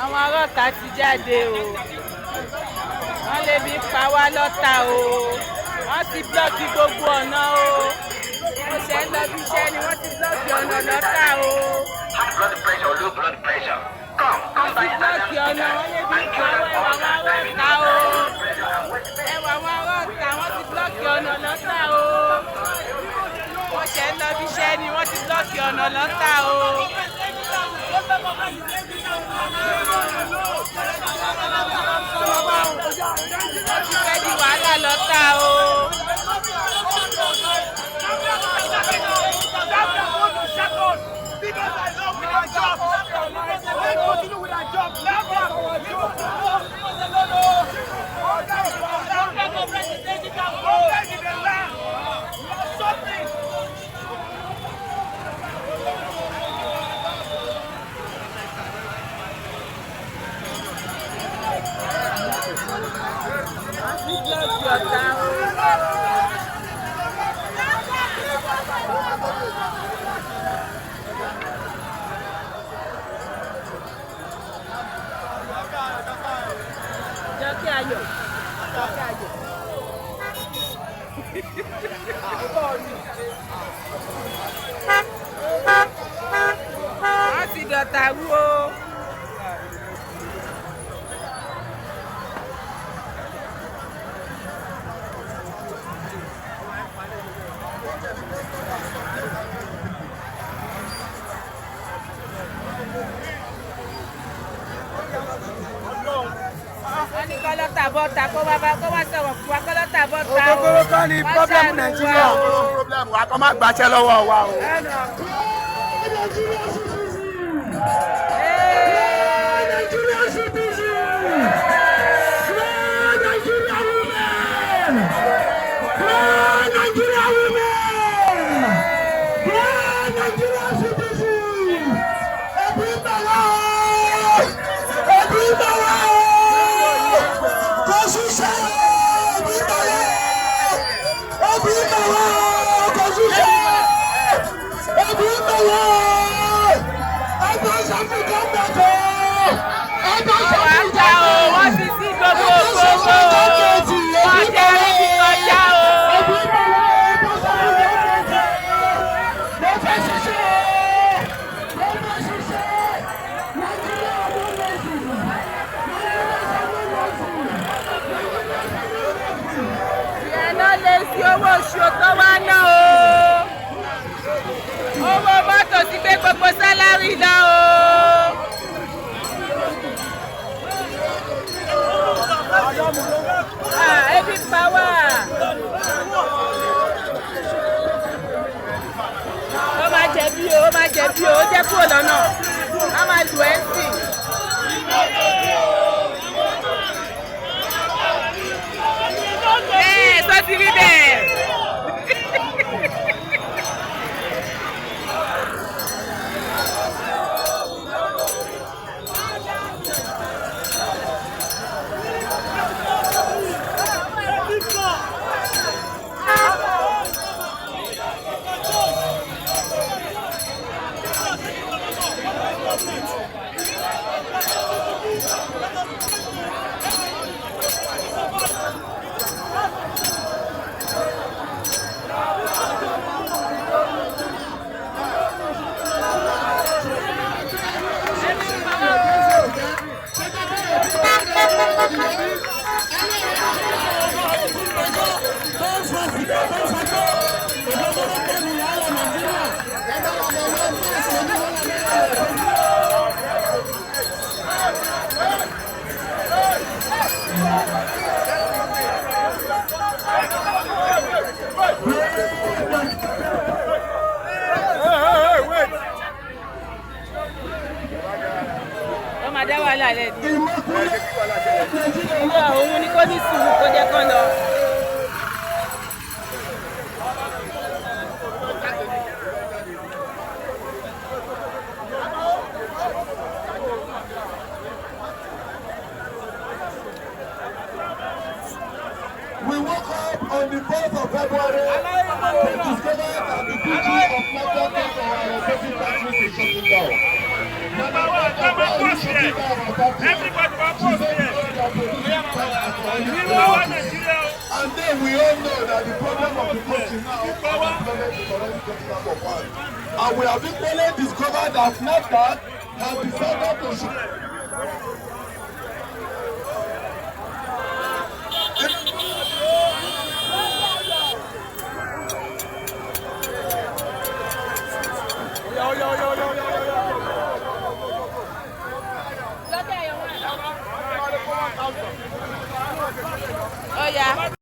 àwọn arọ́ta ti jáde o wọ́n lè bí pa wá lọ́ta o wọ́n ti blọ́ọ̀kì gbogbo ọ̀nà o mo ṣe ń lọ bí iṣẹ́ ni wọ́n ti blọ́ọ̀kì ọ̀nà lọ́ta o Blood pressure, low blood pressure. Come by blọ́ọ̀kì ọ̀nà wọ́n lè bí pa wá ẹwà wọn arọ́ta o ẹwà wọn arọ́ta wọ́n ti blọ́ọ̀kì ọ̀nà lọ́ta o mo ṣe ń lọ bí iṣẹ́ ni wọ́n ti blọ́ọ̀kì ọ̀nà lọ́ta o. Fẹ́ di wàhálà lọ́tà o. Jọ́kí ayọ̀. Wọ́n ti dọ̀tà rú o. Kọ́lọ́tà bọ́ta kó wá sọ̀rọ̀ fún wa kọ́lọ́tà bọ́ta o. Ogogoro kan ni pọ́blẹ́mù Nàìjíríà. Pọ́blẹ́mù wa kọ́ máa gbàṣẹ́ lọ́wọ́ wa o. Wọ́n ti sí gbogbo wọ́n jẹ́ rí bí kọjá o. Ìyẹn lè fi owó oṣù tó wá ná o. Owó mọ́tò ti gbé gbogbo sálárì lọ o. Ebi pa wá. Ó máa jẹ̀bi o, ó jẹ́ kúrò lọ́nà. A máa lù ẹ́ sí. Bẹ́ẹ̀ tó ti rí bẹ́ẹ̀. Dá wàhálà lẹ ni. Òun ni kò ní sùúrù kó jẹ́ kán lọ. We woke up on the 4th of February to discover that the PG of Nigeria and our basic factories is shutting down. Everybody was post here. And then we all know that the problem of the country now is unemployment is already getting out of hand. And we have equally discovered that NAFDAC has decided to shoot. Oh yeah.